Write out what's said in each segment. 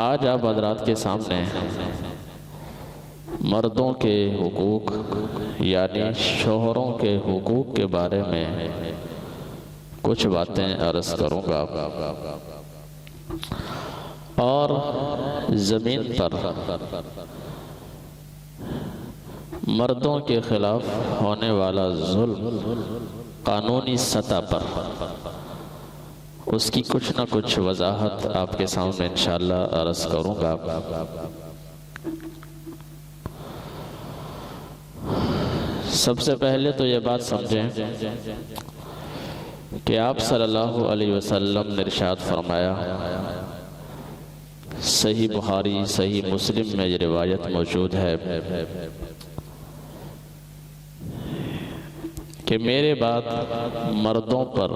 आज आप हजरात के सामने मर्दों के हुकूक यानी शोहरों के हुकूक के बारे में कुछ बातें अर्ज़ करूँगा और ज़मीन पर मर्दों के ख़िलाफ़ होने वाला जुल्म कानूनी सतह पर उसकी कुछ न कुछ वजाहत आपके सामने इंशाअल्लाह अर्ज़ करूँगा। सबसे पहले तो ये बात समझें कि आप सल्लल्लाहु अलैहि वसल्लम ने इरशाद फरमाया, सही बुखारी सही मुस्लिम में ये रिवायत मौजूद है कि मेरे बाद मर्दों पर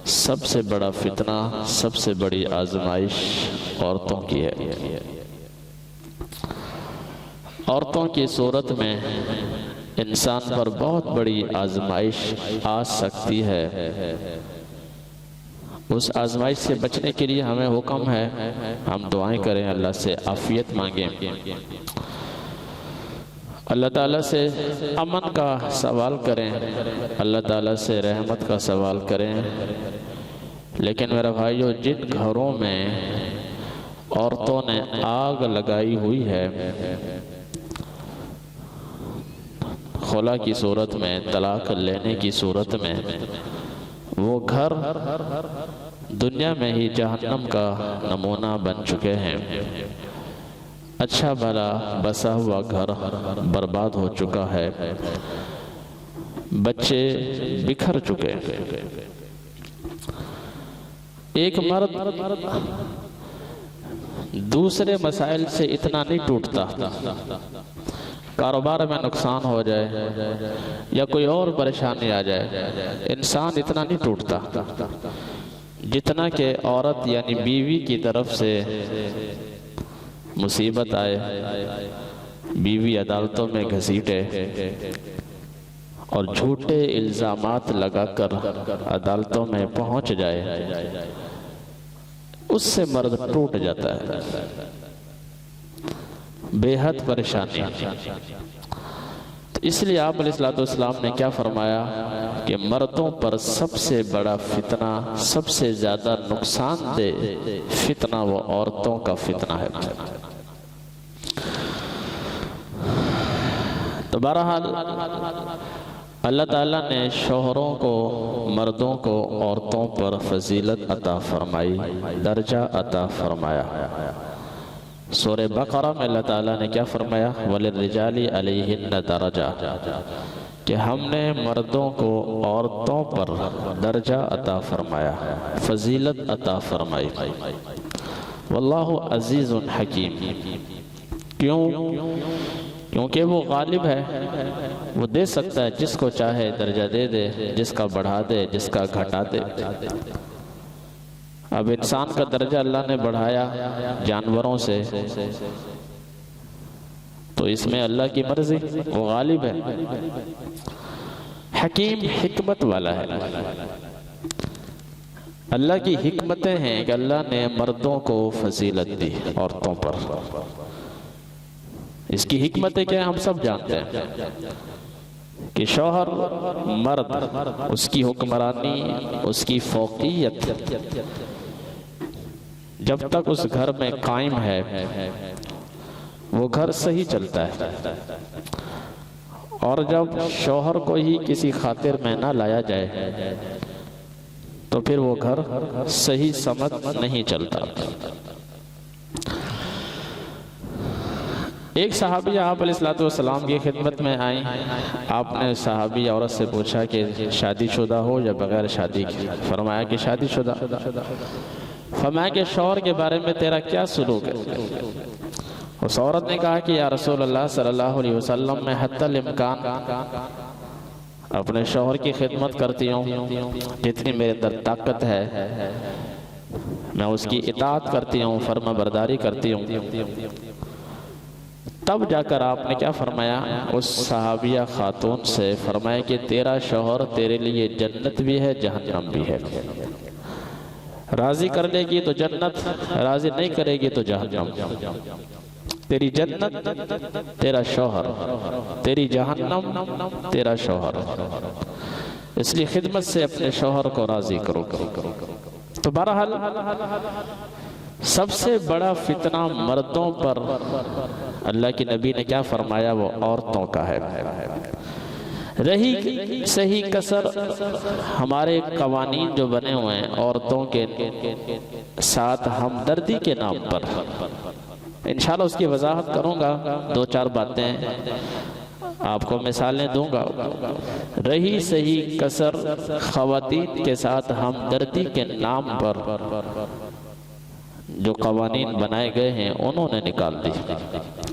सबसे बड़ा फितना, सबसे बड़ी आजमाइश औरतों की है। औरतों की सूरत में इंसान पर बहुत बड़ी आजमाइश आ सकती है। उस आजमाइश से बचने के लिए हमें हुक्म है हम दुआएं करें, अल्लाह से आफियत मांगें, अल्लाह ताला से अमन का सवाल करें, अल्लाह ताला से रहमत का सवाल करें। लेकिन मेरा भाइयों, जिन घरों में औरतों ने आग लगाई हुई है खुला की सूरत में, तलाक लेने की सूरत में, वो घर दुनिया में ही जहन्नम का नमूना बन चुके हैं। अच्छा भला बसा हुआ घर बर्बाद हो चुका है, बच्चे बिखर चुके हैं। एक मर्द दूसरे मसाइल से इतना नहीं टूटता, कारोबार में नुकसान हो जाए या कोई और परेशानी आ जाए, इंसान इतना नहीं टूटता जितना कि औरत यानी बीवी की तरफ से मुसीबत आए, बीवी अदालतों में घसीटे और झूठे इल्ज़ामात लगाकर अदालतों में पहुंच जाए, उससे मर्द टूट जाता है। बेहद परेशानी। तो इसलिए आप अलैहिस्सलाम ने क्या फरमाया कि मर्दों पर सबसे बड़ा फितना, सबसे ज़्यादा नुकसानदेह फितना वो औरतों का फितना है। तो बहरहाल अल्लाह ताला ने शोहरों को, मर्दों को औरतों पर फजीलत अता फरमाई, दर्जा अता फरमाया। सूरह बकरा में अल्लाह ताला ने क्या फरमाया, वलिर्रिजाली अलैहिन्ना दरजा, कि हमने मर्दों को औरतों पर दर्जा अता फरमाया, फजीलत अता फरमाई। वल्लाहु अजीज़ुन हकीम। क्यों? क्योंकि वो गालिब है, वो दे सकता है, जिसको चाहे दर्जा दे दे, जिसका बढ़ा दे, जिसका घटा दे। अब इंसान का दर्जा अल्लाह ने बढ़ाया जानवरों से, तो इसमें अल्लाह की मर्जी, वो गालिब है, हकीम, हिकमत वाला है। अल्लाह की हिकमतें हैं कि अल्लाह ने मर्दों को फजीलत दी औरतों पर। इसकी हिकमतें क्या है हम सब जानते हैं कि शौहर मर्द, उसकी हुक्मरानी, उसकी फौकियत जब तक उस घर में कायम है वो घर सही चलता है, और जब शौहर को ही किसी खातिर में ना लाया जाए तो फिर वो घर सही समझ नहीं चलता। एक सहाबी आप अलैहिस्सलाम की खिदमत में आई। आपने सहाबी औरत से पूछा कि शादीशुदा हो या बगैर शादी की? फरमाया कि शादीशुदा। फरमाया कि शौहर के बारे में तेरा क्या सलूक है? उस औरत ने कहा कि या रसूल अल्लाह सल्लल्लाहु अलैहि वसल्लम, मैं हत्तल इम्कान अपने शौहर की खिदमत करती हूँ, जितनी मेरे अंदर ताकत है मैं उसकी इताअत करती हूँ, फर्मा बरदारी करती हूँ। तब जाकर आपने क्या फरमाया? उस सहाबिया खातून से फरमाया कि तेरा शौहर तेरे लिए जन्नत भी है, जहन्नम भी है। राजी कर लेगी तो जन्नत, राजी नहीं करेगी तो जहन्नम। तेरी जन्नत तेरा शौहर, तेरी जहन्नम तेरा शौहर। इसलिए खिदमत से अपने शौहर को राजी करो। तो बहरहाल सबसे बड़ा फितना मर्दों पर अल्लाह के नबी ने क्या फरमाया? वो औरतों का है। रही सही कसर हमारे कवानीन जो बने हुए हैं औरतों के साथ हमदर्दी के नाम पर, इंशाल्लाह उसकी वजाहत करूंगा, दो चार बातें आपको मिसालें दूंगा। रही सही कसर खवातीन के साथ हमदर्दी के नाम पर जो कवानीन बनाए गए हैं उन्होंने निकाल दी।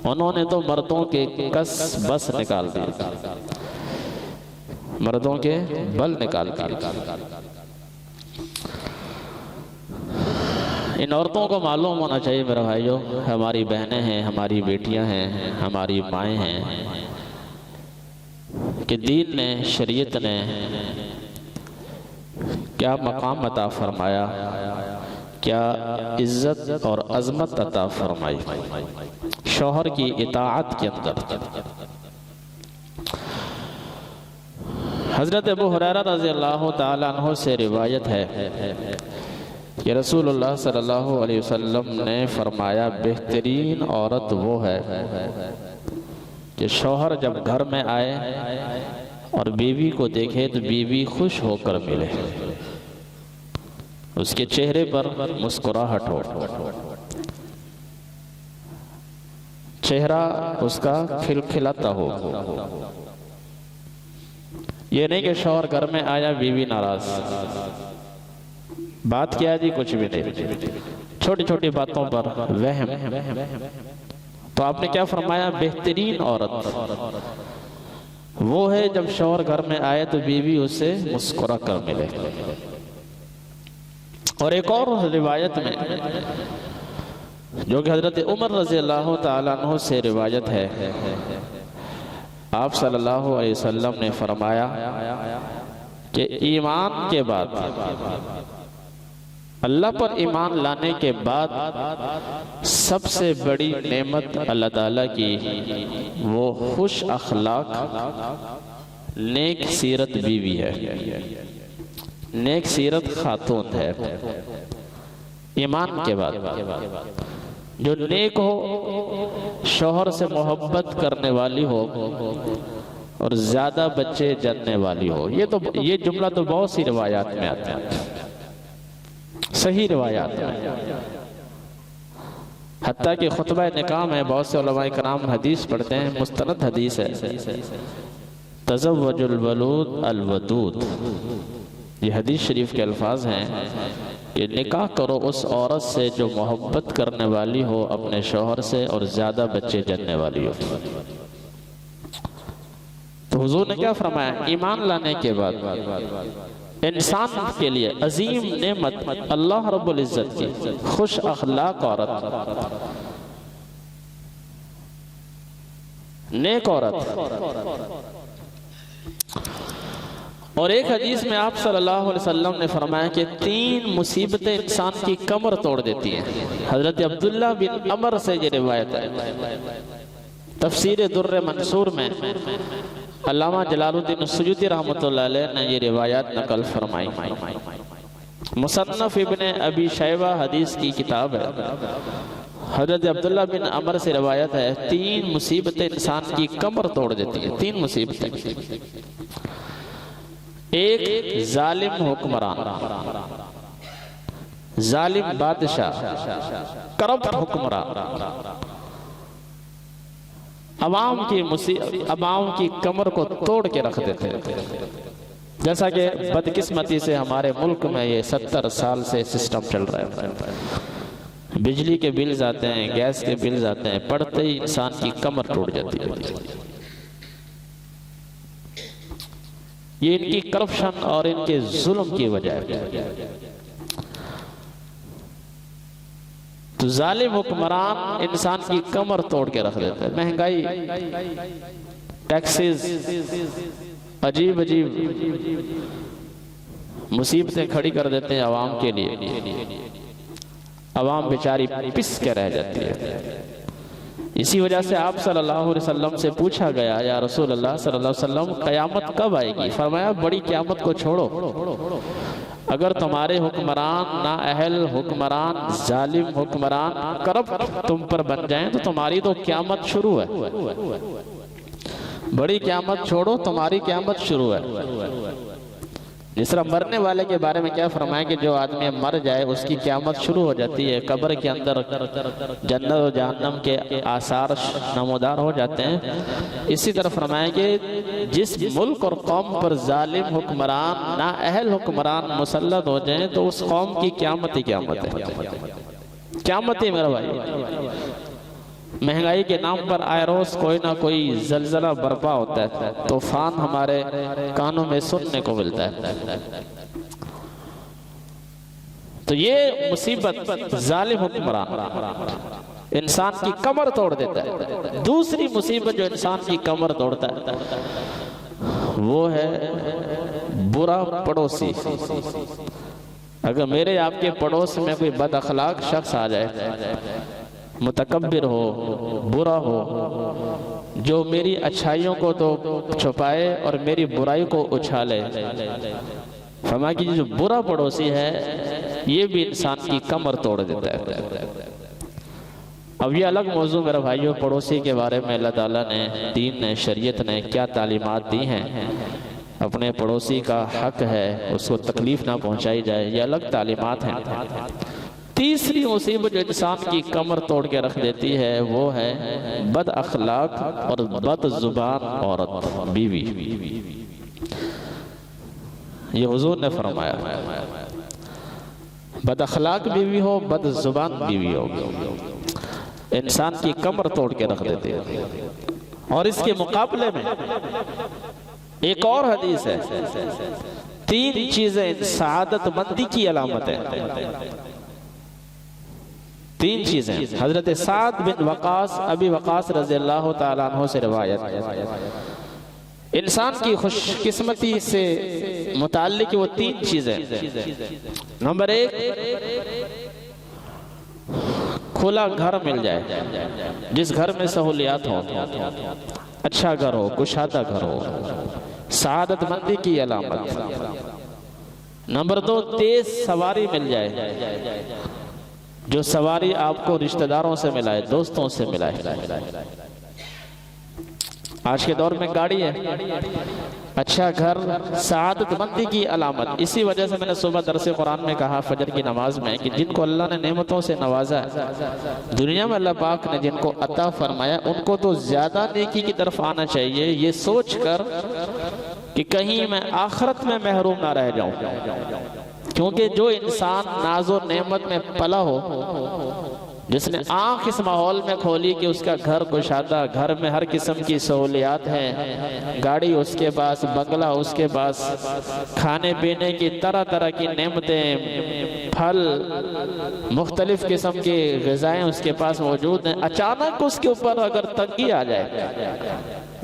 उन्होंने तो मर्दों के कस बस निकाल दिए, मर्दों के बल निकाल दिए। इन औरतों को मालूम होना चाहिए मेरे भाइयों, हमारी बहनें हैं, हमारी बेटियां हैं, हमारी माएँ हैं, कि दीन ने, शरीयत ने क्या मकाम अता फरमाया, क्या इज्जत और अजमत अता फरमाई शौहर की इताअत के अंदर। हजरत अबू हुरैरा रज़ी अल्लाह ताला अन्हु से रिवायत है कि रसूलुल्लाह सल्लल्लाहु अलैहि वसल्लम ने फरमाया, बेहतरीन औरत वो है कि शौहर जब घर में आए और बीवी को देखे तो बीवी खुश होकर मिले, उसके चेहरे पर मुस्कुराहट हो, चेहरा उसका खिलखिलाता हो। ये नहीं कि शौहर घर में आया बीवी नाराज, बात क्या जी, कुछ भी नहीं, छोटी छोटी बातों पर वहम। तो आपने क्या फरमाया? बेहतरीन औरत वो है जब शौहर घर में आए तो बीवी उसे मुस्कुरा कर मिले। और एक और रिवायत में जो कि हजरत उमर रज़ी अल्लाह ताला अन्हु से रिवायत है, आप सल्लल्लाहु अलैहि वसल्लम ने फरमाया कि ईमान के बाद, अल्लाह पर ईमान लाने के बाद सबसे बड़ी नेमत अल्लाह ताला की वो खुश अखलाक नेक सीरत बीवी है, नेक सीरत खातून है। ईमान के बाद जो नेक हो, शौहर से मोहब्बत करने वाली हो और ज्यादा बच्चे जनने वाली हो। ये जुमला तो बहुत सी रिवायात में आता है, सही रिवायात में, हत्ता कि खुतबा निकाह में बहुत से उलमाए कराम हदीस पढ़ते हैं, मुस्तनद हदीस है, तज़व्वजुल वलूद अल वदूद, ये हदीस शरीफ के अल्फाज हैं कि निकाह करो उस औरत से जो मोहब्बत करने वाली हो अपने शौहर से और ज्यादा बच्चे जनने वाली हो। तो हुजूर ने क्या फरमाया? ईमान लाने के बाद इंसान के लिए अजीम नेमत अल्लाह रब्बुल इज्जत की खुश अखलाक औरत, नेक औरत। और एक हदीस में आप सल्लल्लाहु अलैहि वसल्लम ने फरमाया कि 3 मुसीबतें इंसान की कमर तोड़ देती हैं। हजरत अब्दुल्लाह बिन अमर से ये रिवायत है। तफसीर दुर्र मंसूर में अल्लामा जलालुद्दीन सुयूती रहमतुल्लाह अलैह ने ये रिवायत नकल फरमाई। मुसन्नफ इब्ने अबी शैबा हदीस की किताब है। हजरत अब्दुल्लाह बिन अमर से रिवायत है, 3 मुसीबतें इंसान की कमर तोड़ देती है। 3 मुसीबतें। एक, जालिम हुक्मरान, जालिम बादशाह, करप्ट हुक्मरान, अवाम की कमर को तोड़ के रख देते थे। जैसा कि बदकिस्मती से हमारे मुल्क में ये 70 साल से सिस्टम चल रहा है। बिजली के बिल्स आते हैं, गैस के बिल्स आते हैं, पड़ते ही इंसान की कमर टूट जाती है। ये इनकी करप्शन और इनके जुल्म की वजह है। तो जालिम हुक्मरान इंसान की कमर तोड़ के रख देते हैं। महंगाई, टैक्सेस, अजीब अजीब मुसीबतें खड़ी कर देते हैं आवाम के लिए। आवाम बेचारी पिस के रह जाती है। इसी वजह से आप सल्लल्लाहु अलैहि वसल्लम से पूछा गया, या रसूल अल्लाह सल्लल्लाहु अलैहि वसल्लम क़यामत कब आएगी? फरमाया बड़ी क़यामत को छोड़ो, अगर तुम्हारे हुक्मरान नाअहल हुक्मरान, जालिम हुक्मरान करप्ट तुम पर बन जाएं तो तुम्हारी तो क़यामत शुरू है। बड़ी क़यामत छोड़ो, तुम्हारी क़यामत शुरू है। जिस तरह मरने वाले के बारे में क्या फरमाया कि जो आदमी मर जाए उसकी क़यामत शुरू हो जाती है, कब्र के अंदर जन्नत और जहन्नम के आसार नमूदार हो जाते हैं। इसी तरह फरमाया कि जिस मुल्क और कौम पर जालिम हुक्मरान नाअहल हुक्मरान मुसल्लत हो जाएं तो उस कौम की क़यामत ही क़यामत है। क़यामत ही मेरा भाई। महंगाई के नाम पर आए रोज कोई ना कोई जलजला बर्पा होता है, तूफान हमारे कानों में सुनने को मिलता है। तो ये मुसीबत जालिम हुक्मरान इंसान की कमर तोड़ देता है। दूसरी मुसीबत जो इंसान की कमर तोड़ता है वो है बुरा पड़ोसी। अगर मेरे आपके पड़ोस में कोई बद अखलाक शख्स आ जाए, मुतकब्बिर हो, बुरा हो, जो मेरी अच्छाइयों को तो छुपाए और मेरी बुराई को उछाले, फरमा कि जो बुरा पड़ोसी है ये भी इंसान की कमर तोड़ देता है। अब ये अलग मौजू मेरे भाइयों, पड़ोसी के बारे में अल्लाह ताला ने, दीन ने, शरीयत ने क्या तालीमात दी हैं। अपने पड़ोसी का हक है उसको तकलीफ ना पहुंचाई जाए, ये अलग तालीमात हैं। तीसरी मुसीबत जो इंसान की कमर तोड़ के रख देती है वो है बद अखलाक और बद जुबान औरत, बीवी। ये हुजूर ने फरमाया बद अखलाक बीवी हो, बद जुबान बीवी हो, इंसान की कमर तोड़ के रख देती है। और इसके मुकाबले में एक और हदीस है, 3 चीजें सआदतमंदी की अलामत है। 3 चीजें हजरत साद बिन वकास अबी वकास रज़ियल्लाहु ताला अन्हु से रिवायत। इंसान की खुशकिस्मती से मुताल्लिक वो 3 चीजें। नंबर 1, खुला घर मिल जाए, जिस घर में सहूलियात हो, अच्छा घर हो, कुशादा घर हो, सआदतमंदी की अलामत। नंबर 2, तेज सवारी मिल जाए, जो सवारी आपको रिश्तेदारों से मिलाए, दोस्तों से मिलाए। आज के दौर में गाड़ी है, अच्छा घर सआदतमंदी की अलामत। इसी वजह से मैंने सुबह दरसे कुरान में कहा फजर की नमाज में कि जिनको अल्लाह ने नेमतों से नवाजा है, दुनिया में अल्लाह पाक ने जिनको अता फरमाया, उनको तो ज्यादा नेकी की तरफ आना चाहिए, ये सोच कर कि कहीं मैं आखिरत में महरूम ना रह जाऊं। क्योंकि जो इंसान नाजो नेमत में पला हो, जिसने आंख इस माहौल में खोली कि उसका घर कुशादा, घर में हर किस्म की सहूलियात हैं, गाड़ी उसके पास, बंगला उसके पास, खाने पीने की तरह तरह की नेमतें, फल, मुख्तलिफ किस्म की ग़िज़ाएं उसके पास मौजूद हैं। अचानक उसके ऊपर अगर तंगी आ जाए,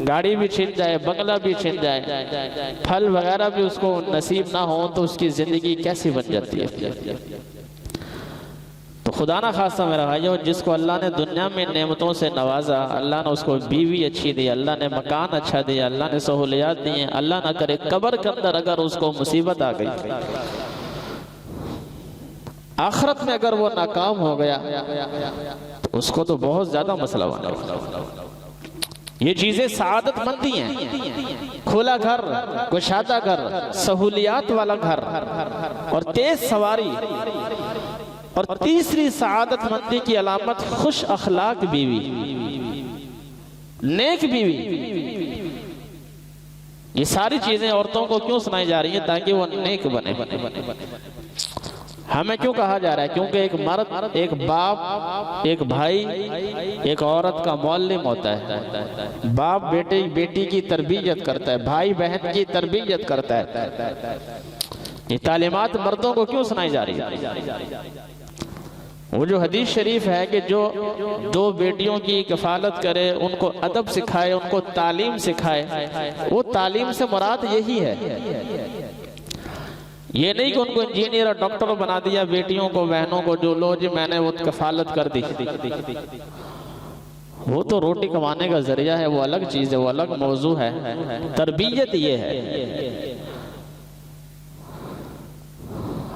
गाड़ी भी छिन जाए, बंगला भी छिन जाए, फल वगैरह भी उसको नसीब ना हो, तो उसकी ज़िंदगी कैसी बन जाती है। तो खुदा ना खासा मेरा भाइयों, जिसको अल्लाह ने दुनिया में नेमतों से नवाजा, अल्लाह ने उसको बीवी अच्छी दी, अल्लाह ने मकान अच्छा दिया, अल्लाह ने सहूलियात दी हैं, अल्लाह ना करे कब्र के अंदर अगर उसको मुसीबत आ गई, आखिरत में अगर वो नाकाम हो गया, तो उसको तो बहुत ज्यादा मसला बना। ये चीजें सआदतमंदी हैं, खुला घर, कुशादा घर, सहूलियात वाला घर और तेज सवारी। और तीसरी सआदतमंदी की अलामत खुश अखलाक बीवी। नेक बीवी, ये सारी चीजें औरतों को क्यों सुनाई जा रही हैं? ताकि वो नेक बने। हमें क्यों कहा जा रहा है? क्योंकि एक मर्द, एक बाप, एक भाई, एक औरत का मौल्लिम होता है। बाप बेटी की तरबियत करता है, भाई बहन की तरबियत करता है। ये तालीमात मर्दों को क्यों सुनाई जा रही है? वो जो हदीस शरीफ है कि जो दो बेटियों की कफालत करे, उनको अदब सिखाए, उनको तालीम सिखाए, वो तालीम से मुराद यही है। ये नहीं कि उनको इंजीनियर और डॉक्टर बना दिया बेटियों को, बहनों को, जो लो जी मैंने वो कफालत कर दी। वो तो रोटी कमाने का जरिया है, वो अलग चीज है, वो अलग मौजू है। तरबियत ये है,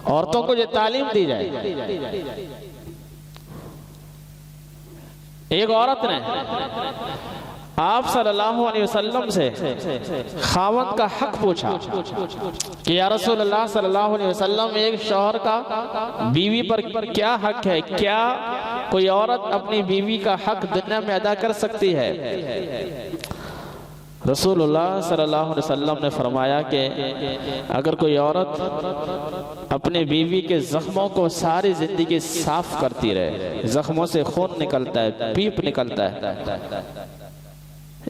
औरतों को जो तालीम दी जाए। एक औरत ने आप सल्लल्लाहु अलैहि वसल्लम से खावंद का हक पूछा कि या रसूलल्लाह सल्लल्लाहु अलैहि वसल्लम, एक शौहर का बीवी पर क्या हक है? क्या कोई औरत अपनी बीवी का हक दुनिया में अदा कर सकती है? रसूलुल्लाह सल्लल्लाहु अलैहि वसल्लम ने फरमाया कि अगर कोई औरत अपने बीवी के जख्मों को सारी जिंदगी साफ करती रहे, जख्मों से खून निकलता है, पीप निकलता है,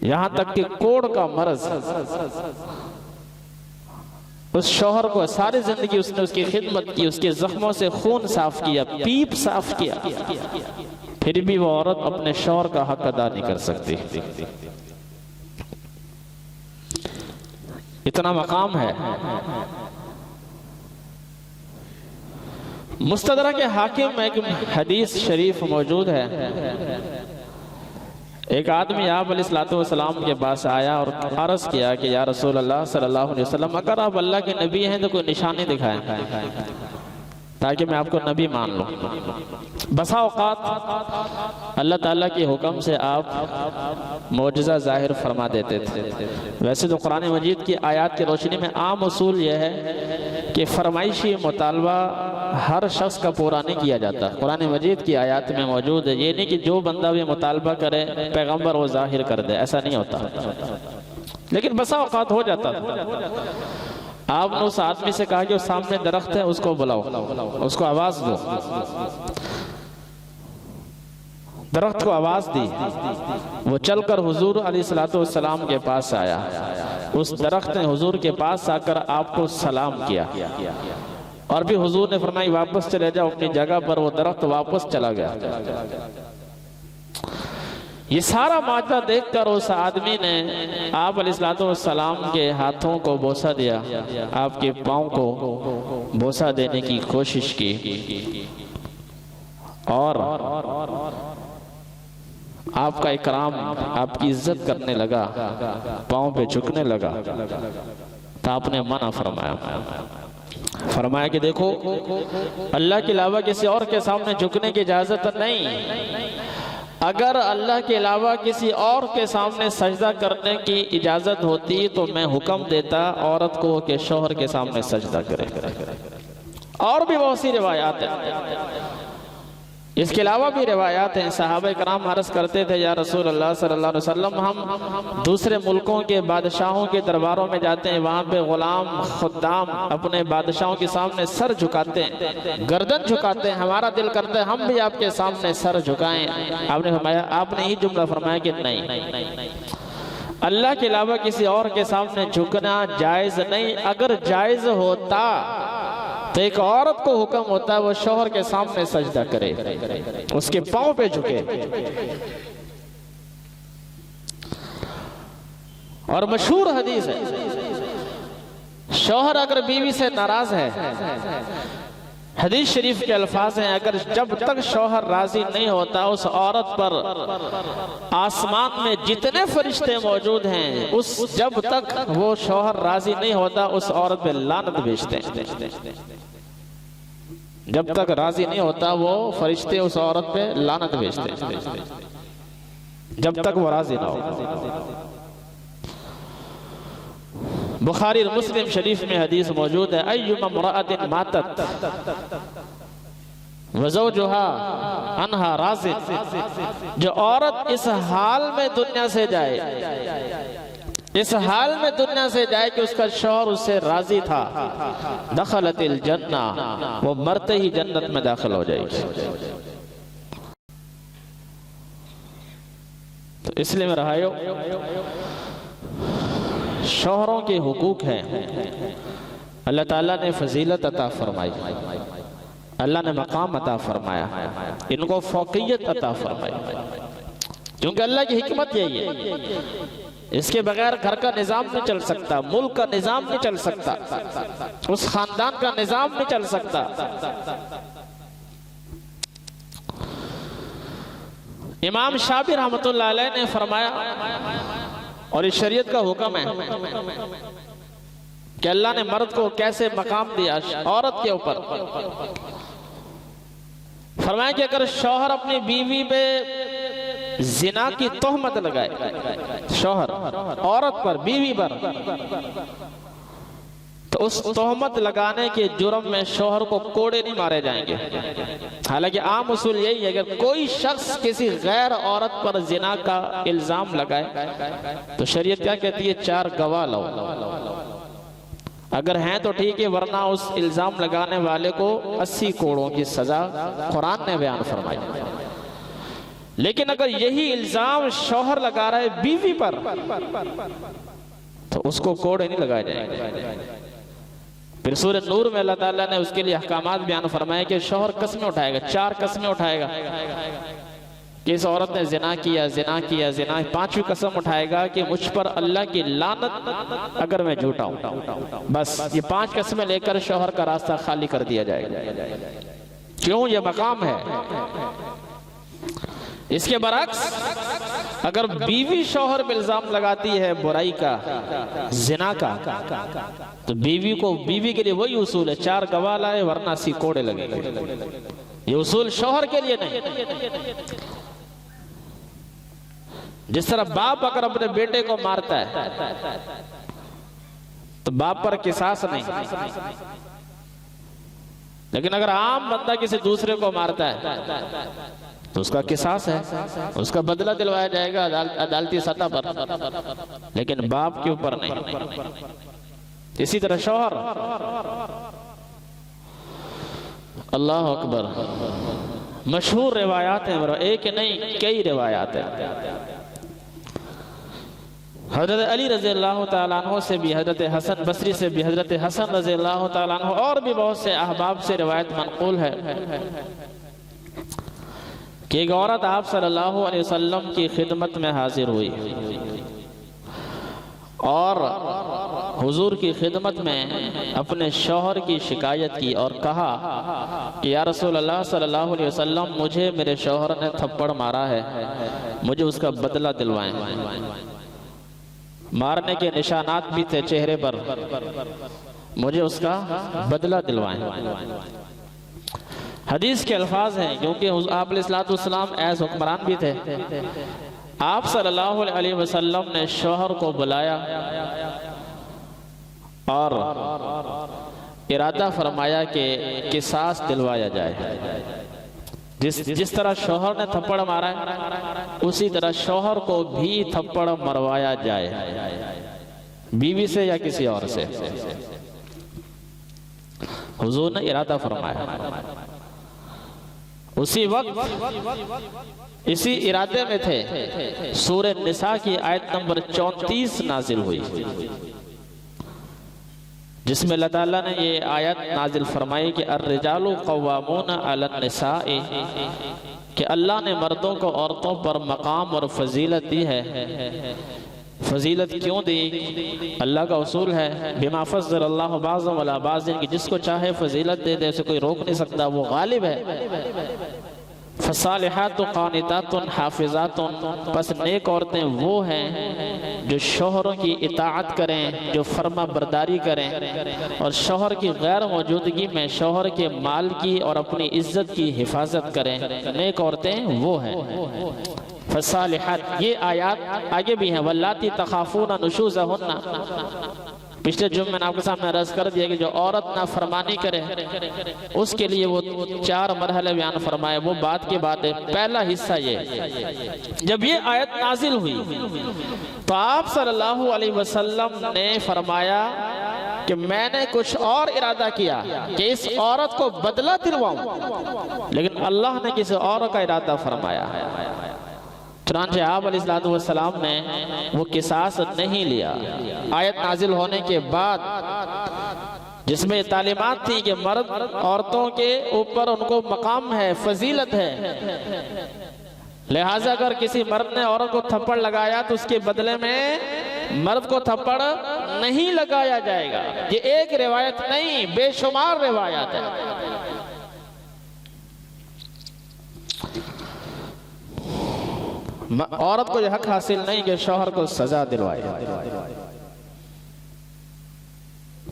यहां तक कि कोढ़ का मर्ज, उस शौहर को सारी जिंदगी उसने उसकी खिदमत की, उसके जख्मों से खून साफ किया, पीप साफ किया, फिर भी वो औरत अपने शौहर का हक अदा नहीं कर सकती। इतना मकाम है। मुस्तदरक के हाकिम में एक हदीस शरीफ मौजूद है। एक आदमी आप अलैहिस्सलातु वस्सलाम के पास आया और अर्ज किया कि या रसूल अल्लाह सल्लल्लाहु अलैहि वसल्लम, अगर आप अल्लाह के नबी हैं तो कोई निशानी दिखाएं ताकि मैं आपको नबी मान लूं। बसा औकात अल्लाह ताला के हुक्म से आप मौजज़ा जाहिर फरमा देते थे। वैसे तो कुरान मजीद की आयत की रोशनी में आम उसूल यह है कि फरमाइशी मुतालबा हर शख्स का पूरा नहीं किया जाता। कुरान मजीद की आयत में मौजूद है, ये नहीं कि जो बंदा भी मुतालबा करे पैगम्बर वो जाहिर कर दे, ऐसा नहीं होता। लेकिन बसा औकात हो जाता। आपने उस आदमी से कहा कि उस सामने दरख्त है, उसको बुलाओ, उसको आवाज दो। दरख्त को आवाज दी, वो चलकर हुजूर अलैहिस्सलातु वस्सलाम के पास आया। उस दरख्त ने हुजूर के पास आकर आपको सलाम किया और भी हुजूर ने फरमाई वापस चले जाओ अपनी जगह पर। वो दरख्त वापस चला गया। ये सारा माजरा देखकर उस आदमी ने आप अलैहिस्सलातु वस्सलाम के हाथों को बोसा दिया, आपके पाँव को बोसा देने की कोशिश की और आपका इकराम, आपकी इज्जत करने लगा, पाँव पे झुकने लगा। तो आपने मना फरमाया कि देखो, अल्लाह के अलावा किसी और के सामने झुकने की इजाजत नहीं। अगर अल्लाह के अलावा किसी और के सामने सजदा करने की इजाजत होती तो मैं हुक्म देता औरत को कि शौहर के सामने सजदा करे। और भी बहुत सी रिवायात हैं, इसके अलावा भी रिवायात हैं। सहाबा कराम अर्ज करते थे या रसूल अल्लाह सल्लल्लाहु अलैहि वसल्लम, हम दूसरे मुल्कों के बादशाहों के दरबारों में जाते हैं, वहाँ पे गुलाम खुद्दाम अपने बादशाहों के सामने सर झुकाते हैं, गर्दन झुकाते हैं। हमारा दिल करता है हम भी आपके सामने सर झुकाएं। आपने फरमाया, आपने ही जुमला फरमाया कि नहीं, अल्लाह के अलावा किसी और के सामने झुकना जायज नहीं। अगर जायज होता तो एक औरत को हुक्म होता है वो शौहर के सामने सजदा करे, उसके पांव पे झुके। और मशहूर हदीस है, शौहर अगर बीवी से नाराज है, हदीस शरीफ के अल्फाज हैं, अगर जब तक शौहर राजी नहीं होता उस औरत पर आसमान में जितने फरिश्ते मौजूद हैं, उस जब तक वो शौहर राजी नहीं होता उस औरत पे लानत भेजते हैं। जब तक राजी नहीं होता वो फरिश्ते उस औरत पे लानत भेजते हैं, जब तक वो राजी ना हो। बुखारी और मुस्लिम शरीफ में हदीस मौजूद है, अय्युमा इम्राअतिन मातत वज़ौजुहा अन्हा राज़िन, जो औरत इस हाल में दुनिया से जाए, इस हाल में दुनिया से जाए कि उसका शौहर उससे राजी था, दखलतिल जन्ना, वो मरते ही जन्नत में दाखिल हो जाएगी। तो इसलिए मेरा भाइयों, शौहरों के हुकूक हैं, अल्लाह ताला ने फजीलत अता फरमाई, अल्लाह ने मकाम अता फरमाया, इनको फौकियत अता फरमाई, क्योंकि अल्लाह की हिकमत यही है। इसके बगैर घर का निजाम नहीं चल सकता, मुल्क का निजाम नहीं चल सकता, उस खानदान का निजाम नहीं चल सकता। इमाम शाफी रहमतुल्लाह अलैह ने फरमाया, और इस शरीयत का हुक्म है कि अल्लाह ने मर्द को कैसे मकाम दिया औरत के ऊपर। फरमाया कि अगर शौहर अपनी बीवी पे जिना की तोहमत लगाए, शौहर औरत पर, बीवी पर, तो उस तोहमत लगाने के जुर्म में शौहर को कोड़े नहीं मारे जाएंगे। हालांकि आम उसूल यही है, अगर कोई शख्स किसी गैर औरत पर जिना का इल्जाम लगाए तो शरीयत क्या कहती है, 4 गवाह लाओ। अगर हैं तो ठीक है, वरना उस इल्जाम लगाने वाले को 80 कोड़ों की सजा कुरान ने बयान फरमाई। लेकिन अगर यही इल्जाम शौहर लगा रहा है बीवी पर, तो उसको कोड़े नहीं लगाए जाएंगे। फिर सूरह नूर में अल्लाह ताला ने उसके लिए अहकामात बयान फरमाए कि शौहर कस्में उठाएगा, 4 कस्में उठाएगा कि इस औरत ने जिना किया, जिना किया, जिना। 5वीं कसम उठाएगा कि मुझ पर अल्लाह की लानत अगर मैं झूठा हूं। बस ये 5 कसमें लेकर शौहर का रास्ता खाली कर दिया जाएगा। क्यों? ये मकाम है। इसके बरक्स अगर बीवी शौहर पे इल्जाम लगाती है बुराई का, जिना का, तो बीवी के लिए वही उसूल है, 4 गवाह लाए वरना 80 कोड़े लगेंगे। ये उसूल शौहर के लिए नहीं। जिस तरह बाप अगर अपने बेटे को मारता है तो बाप पर किसास नहीं, लेकिन अगर आम बंदा किसी दूसरे को मारता है तो उसका किसास है, उसका बदला दिलवाया जाएगा अदालती सतह पर, लेकिन बाप के ऊपर नहीं। इसी तरह शौहर, अल्लाह अकबर, मशहूर रिवायात हैं, एक नहीं कई रिवायात हैं। हजरत अली रज़ी अल्लाह तआला अन्हु से भी, हजरत हसन बसरी से भी, हजरत हसन रज़ी अल्लाह तआला अन्हु और भी बहुत से अहबाब से रिवायत मनक़ूल है कि एक औरत आप सल्लल्लाहु अलैहि वसल्लम की खिदमत में हाजिर हुई और हुजूर की खिदमत में अपने शौहर की शिकायत की और कहा कि या रसूल अल्लाह सल्लल्लाहु अलैहि वसल्लम, मुझे मेरे शौहर ने थप्पड़ मारा है, मुझे उसका बदला दिलवाएं। मारने के निशानात भी थे चेहरे पर, मुझे उसका बदला दिलवाएं। हदीस के अल्फाज हैं, क्योंकि आप अलैहिस्सलाम एज हुक्मरान भी थे। आप सल्लल्लाहु अलैहि वसल्लम ने शौहर को बुलाया और इरादा फरमाया कि किसास दिलवाया जाए। जिस तरह शौहर ने थप्पड़ मारा है, उसी तरह शौहर को भी थप्पड़ मरवाया जाए, बीवी से या किसी और से। हुजूर ने इरादा फरमाया। उसी वक्त इसी इरादे में थे, सूरह निसा की आयत नंबर 34 नाजिल हुई, जिसमें अल्लाह ताला ने ये आयत नाजिल फरमाई कि अर्रिजालु क़व्वामूना अलन निसाए, कि अल्लाह ने मर्दों को औरतों पर मकाम और फजीलत दी है। फजीलत क्यों दी? अल्लाह का उसूल है, बिमा फज़्ज़लल्लाहु बाज़हुम अला बाज़िन, कि जिसको चाहे फजीलत दे दे, उसे कोई रोक नहीं सकता, वो गालिब है। फसालिहातु क़ानितातुन हाफ़िज़ातुन, बस नेक औरतें वो हैं जो शौहरों की इताअत करें, जो फर्मा बरदारी करें और शौहर की गैर मौजूदगी में शौहर के माल की और अपनी इज्जत की हिफाजत करें। नेक औरतें वो हैं। फसालिहात, ये आयत आगे भी है, वल्लाती तखाफूना नुशूज़हुन्ना। पिछले जुम्मे मैंने आपके सामने अर्ज कर दिया कि जो औरत ना फरमानी करे उसके लिए वो 4 मरहले बयान फरमाए। वो बात की बात है। पहला हिस्सा ये, जब ये आयत नाजिल हुई तो आप सल्लल्लाहु अलैहि वसल्लम ने फरमाया कि मैंने कुछ और इरादा किया कि इस औरत को बदला दिलवाऊं, लेकिन अल्लाह ने किसी और का इरादा फरमाया। चुनांचे आप अलैहिस्सलाम ने वो किसास नहीं लिया। आयत नाजिल होने के बाद जिसमें तालीमात थी कि मर्द औरतों के ऊपर उनको मकाम है, फजीलत है, लिहाजा अगर किसी मर्द ने औरत को थप्पड़ लगाया तो उसके बदले में मर्द को थप्पड़ नहीं लगाया जाएगा। ये एक रिवायत नहीं, बेशुमार रिवायत है। औरत को यह हक हासिल नहीं कि शौहर को सजा दिलवाए।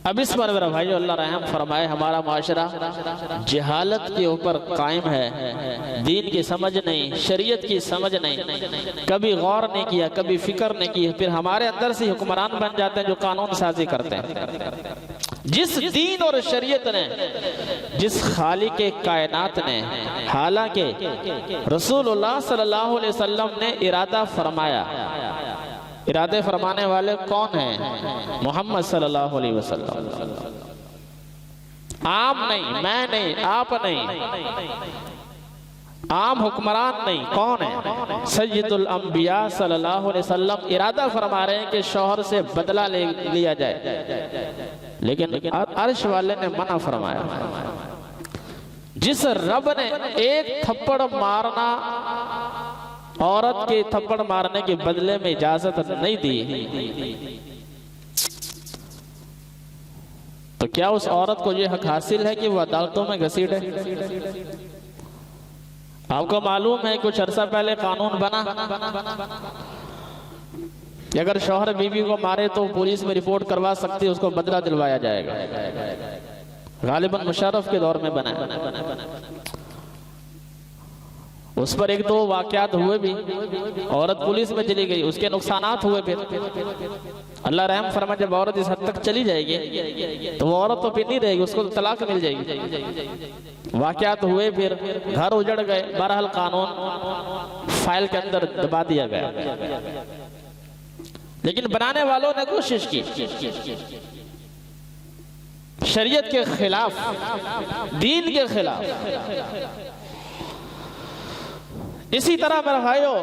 अब इस पर मेरा भाई अल्लाह रहम फरमाए, हमारा माशरा जहालत के ऊपर कायम है, दीन की समझ नहीं, शरीयत की समझ नहीं, कभी गौर नहीं किया, कभी फिक्र नहीं की, फिर हमारे अंदर से हुक्मरान बन जाते हैं जो कानून साजी करते हैं। जिस दीन और शरीयत ने, जिस खालिक कायनात ने, हालांकि रसूलुल्लाह सल्लल्लाहु अलैहि वसल्लम ने इरादा फरमाया, इरादे फरमाने वाले कौन हैं? मोहम्मद सल्लल्लाहु अलैहि वसल्लम। आम नहीं, मैं नहीं, आप नहीं, आम हुक्मरान नहीं, कौन है? सय्यदुल अंबिया सल्लल्लाहु अलैहि वसल्लम इरादा फरमा रहे हैं कि शौहर से बदला लिया जाए, लेकिन अर्श वाले ने मना फरमाया। जिस रब ने एक थप्पड़ मारना औरत के थप्पड़ मारने के बदले में इजाजत नहीं दी, तो क्या उस औरत को यह हक हासिल है कि वह अदालतों में घसीटे? आपको मालूम है कुछ अरसा पहले कानून बना कि अगर शौहर बीवी को मारे तो पुलिस में रिपोर्ट करवा सकती है, उसको बदला दिलवाया जाएगा। गालिबन मुशर्रफ के दौर में बना। उस पर 1-2 वाकयात हुए भी, औरत पुलिस में चली गई, उसके नुकसानात हुए। फिर अल्लाह रहम फरमा, जब औरत इस हद तक चली जाएगी तो वो औरत तो फिर नहीं रहेगी, उसको तो तलाक मिल जाएगी। वाकयात हुए, फिर घर उजड़ गए। बहरहाल कानून फाइल के अंदर दबा दिया गया, लेकिन बनाने वालों ने कोशिश की शरीयत के खिलाफ, दीन के खिलाफ। इसी तरह मेरे भाइयों,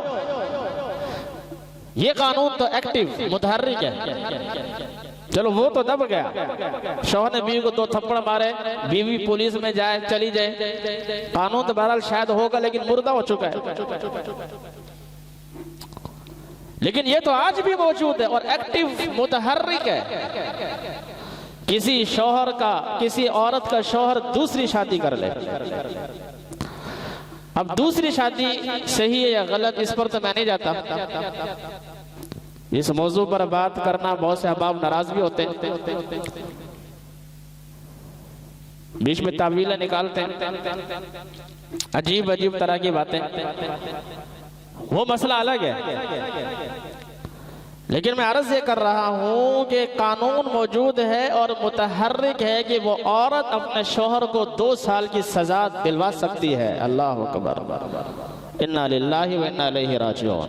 ये कानून तो एक्टिव मुतहर्रिक है, चलो वो तो दब गया। शौहर ने बीवी को 2 थप्पड़ मारे, बीवी पुलिस में जाए, चली जाए, कानून तो बहरहाल शायद होगा, लेकिन मुर्दा हो चुका है। लेकिन ये तो आज भी मौजूद है और एक्टिव मुतहर्रिक है। किसी शौहर का, किसी औरत का शौहर दूसरी शादी कर ले, अब दूसरी शादी सही है या गलत, इस पर तो मैं नहीं जाता। इस मौजू पर बात करना बहुत से अहबाब नाराज भी होते हैं, बीच में तावीलें निकालते हैं, अजीब अजीब तरह की बातें। वो मसला अलग है, लेकिन मैं अर्ज ये कर रहा हूं कि कानून मौजूद है और मुतहर्रिक है कि वो औरत अपने शौहर को 2 साल की सजा दिलवा सकती है। अल्लाह अकबर, इन्ना लिल्लाहि व इन्ना इलैहि राजिऊन।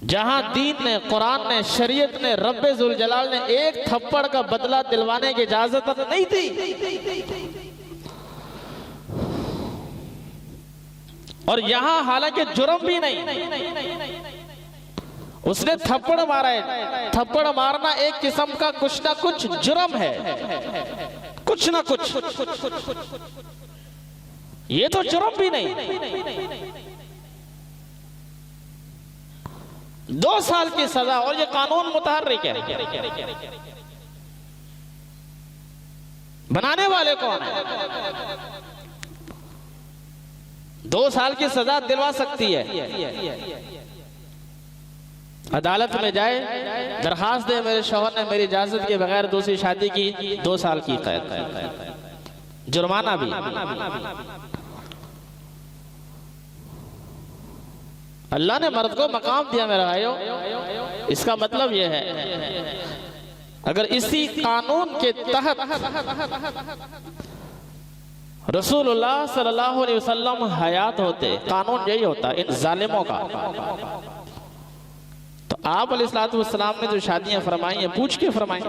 जहां दीन ने, कुरान ने, शरीयत ने, रब्बे जुल जलाल ने एक थप्पड़ का बदला दिलवाने की इजाजत नहीं दी, और यहां हालांकि जुर्म भी नहीं, उसने थप्पड़ मारा है। थप्पड़ मारना एक किस्म का कुछ ना कुछ जुर्म है, कुछ ना कुछ, ये तो जुर्म भी नहीं। 2 साल की सजा, और ये कानून मुतहर्रिक है। बनाने वाले कौन है? 2 साल की सजा दिलवा सकती है। अदालत में जाए, दरखास्त दे, मेरे शौहर ने मेरी इजाजत के बगैर दूसरी शादी की, 2 साल की कैद, जुर्माना भी। अल्लाह ने मर्द को मकाम दिया मेरे भाइयों। इसका मतलब यह है अगर इसी कानून के तहत रसूलुल्लाह सल्लल्लाहु अलैहि वसल्लम हयात होते, कानून यही होता इन जालिमों का, तो आप अलैहिस्सलाम ने जो शादियां फरमाई हैं पूछ के फरमाई।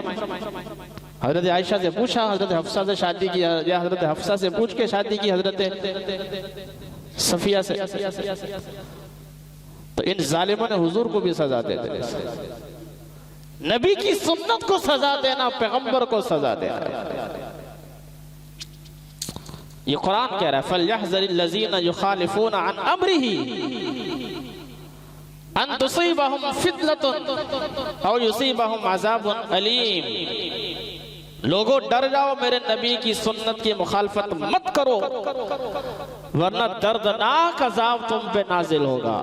हजरत आयशा से पूछा, हजरत हफ्सा से शादी की, या हजरत हफ्सा से पूछ के शादी की हजरत सफिया से। तो इन जालिमों ने हुजूर को भी सजा दे दी। नबी की सुन्नत को सजा देना, पैगंबर को सजा देना, ये कुरान कह रहा है फलयहज़रिल्लज़ीना युखालिफूना अन अम्रिही अन तुसीबहुम फितनतुन औ युसीबहुम अज़ाबुन अलीम। लोगों डर जाओ, मेरे नबी की सुन्नत की मुखालफत मत करो, वरना दर्दनाक अजाब तुम पे नाजिल होगा।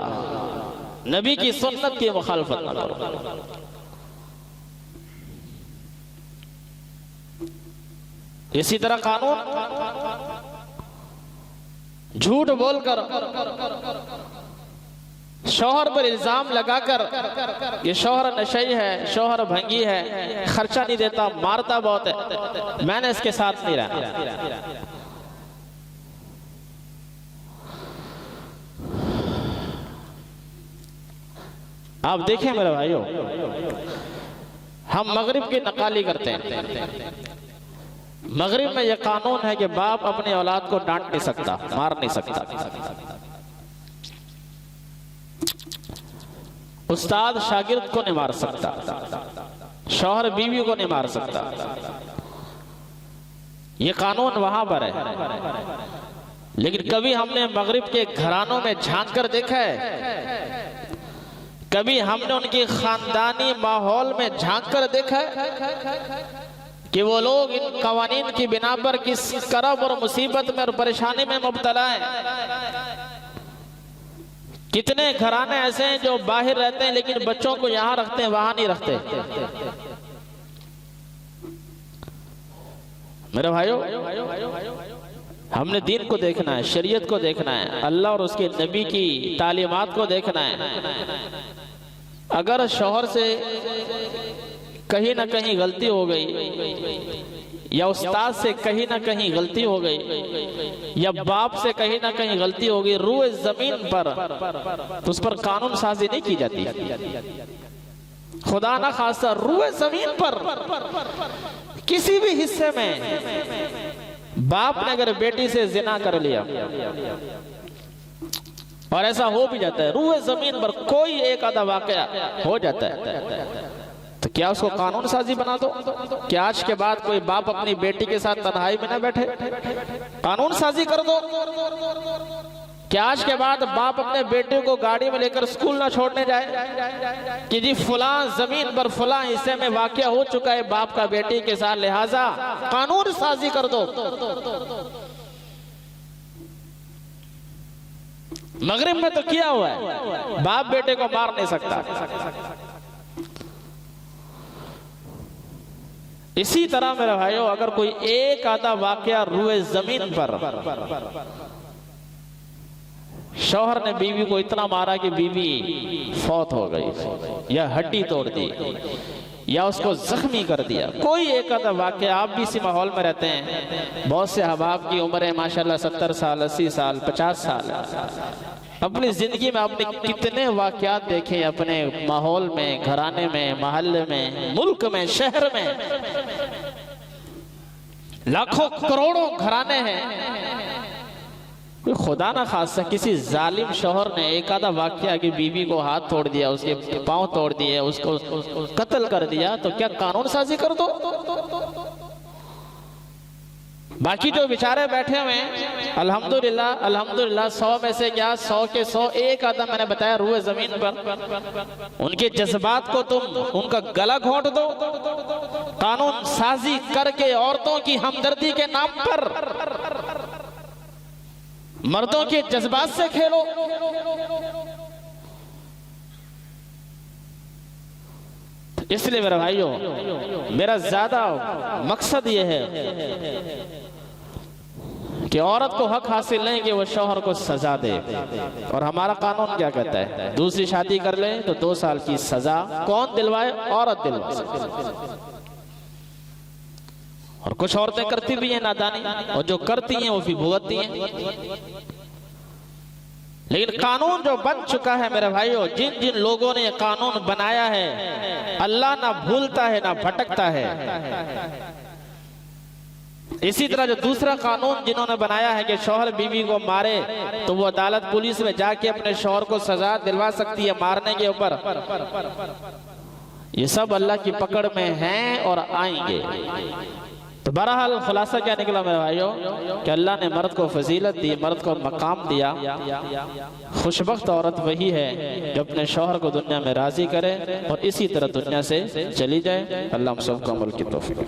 नबी की सुन्नत की मुखालफत न करो। इसी तरह कानून झूठ बोलकर शौहर पर इल्जाम लगाकर ये शौहर नशई है, शौहर भंगी है, खर्चा नहीं देता, मारता बहुत है, मैंने इसके साथ नहीं रहना। आप देखें मेरे भाइयों, हम मगरिब की नकाली करते हैं। मगरिब में यह कानून है कि बाप अपनी औलाद को डांट नहीं सकता, मार नहीं सकता, उस्ताद शागिर्द को नहीं मार सकता, शौहर बीवी को नहीं मार सकता। यह कानून वहां पर है। लेकिन कभी हमने मगरिब के घरानों में झांक कर देखा है? कभी हमने उनके खानदानी माहौल में झांक कर देखा है कि वो लोग इन कवानीन की बिना पर किस करब और मुसीबत में और परेशानी में मुब्तला हैं? कितने घराने ऐसे हैं जो बाहर रहते हैं लेकिन बच्चों को यहां रखते हैं, वहां नहीं रखते। मेरे भाइयों, हमने दीन को देखना है, शरीयत को देखना है, अल्लाह और उसके नबी की तालीमात को देखना है। अगर शौहर से कहीं ना कहीं गलती हो गई, या उस्ताद से कहीं ना कहीं गलती हो गई, या बाप से कहीं ना कहीं गलती हो गई, रूए जमीन पर तो उस पर कानून साजी नहीं की जाती। खुदा ना खासा रूए जमीन पर किसी भी हिस्से में बाप ने अगर बेटी से जिना कर लिया, और ऐसा हो भी जाता है, रूए जमीन पर कोई एक आधा वाकया हो जाता है, तो क्या उसको कानून साजी बना दो? क्या आज के बाद कोई बाप अपनी बेटी के साथ तन्हाई में ना बैठे, कानून साजी कर दो? क्या आज के बाद बाप अपने बेटे को गाड़ी में लेकर स्कूल ना छोड़ने जाए कि जी फलां जमीन पर फलां हिस्से में वाकया हो चुका है बाप का बेटी के साथ, लिहाजा कानून साजी कर दो? मगरिब में तो किया हुआ है, बाप बेटे को मार नहीं सकता। इसी तरह मेरे भाइयों, अगर कोई एक आधा वाकया रुए जमीन पर शौहर ने बीवी को इतना मारा कि बीवी फौत हो गई, या हड्डी तोड़ दी, या उसको जख्मी कर दिया, कोई एक आधा वाकया, आप भी इसी माहौल में रहते हैं, बहुत से अहबाब की उम्र है माशाल्लाह 70 साल, 80 साल, 50 साल। अपनी जिंदगी में आपने कितने वाकयात देखे अपने माहौल में, घराने में, मोहल्ले में, मुल्क में, शहर में। लाखों करोड़ों घराने हैं, कोई खुदा ना खासा किसी जालिम शौहर ने एक आधा वाकया की बीवी को हाथ तोड़ दिया, उसके पांव तोड़ दिए, उसको कत्ल कर दिया, तो क्या कानून साजी कर दो? बाकी जो बेचारे बैठे हुए हैं, अल्हम्दुलिल्लाह अल्हम्दुलिल्लाह, 100 में से क्या 100 के 100 एक आधा मैंने बताया रुए जमीन पर, उनके जज्बात को तुम उनका गला घोंट दो, कानून साजी करके औरतों की हमदर्दी के नाम पर मर्दों के जज्बात से खेलो। इसलिए मेरे भाइयों, मेरा ज्यादा मकसद यह है कि औरत को हक हासिल नहीं कि वो शौहर को सजा दे। और हमारा कानून क्या कहता है, दूसरी शादी कर ले तो 2 साल की सजा कौन दिलवाए? औरत दिलवा सकती। और कुछ औरतें करती भी हैं नादानी, और जो करती हैं वो भी भुगतती हैं। लेकिन कानून जो बन चुका है मेरे भाइयों, जिन जिन लोगों ने कानून बनाया है, अल्लाह ना भूलता है ना भटकता है। इसी तरह जो दूसरा कानून जिन्होंने बनाया है कि शौहर बीवी को मारे तो वो अदालत पुलिस में जाके अपने शौहर को सजा दिलवा सकती है मारने के ऊपर, ये सब अल्लाह की पकड़ में हैं और आएंगे। तो बहरहाल खुलासा क्या निकला मेरे भाइयों कि अल्लाह ने मर्द को फजीलत दी, मर्द को मकाम दिया। खुशबख्त औरत वही है जो अपने शौहर को दुनिया में राजी करे और इसी तरह दुनिया से चली जाए। अल्लाह हम सबको अमल की तौफीक।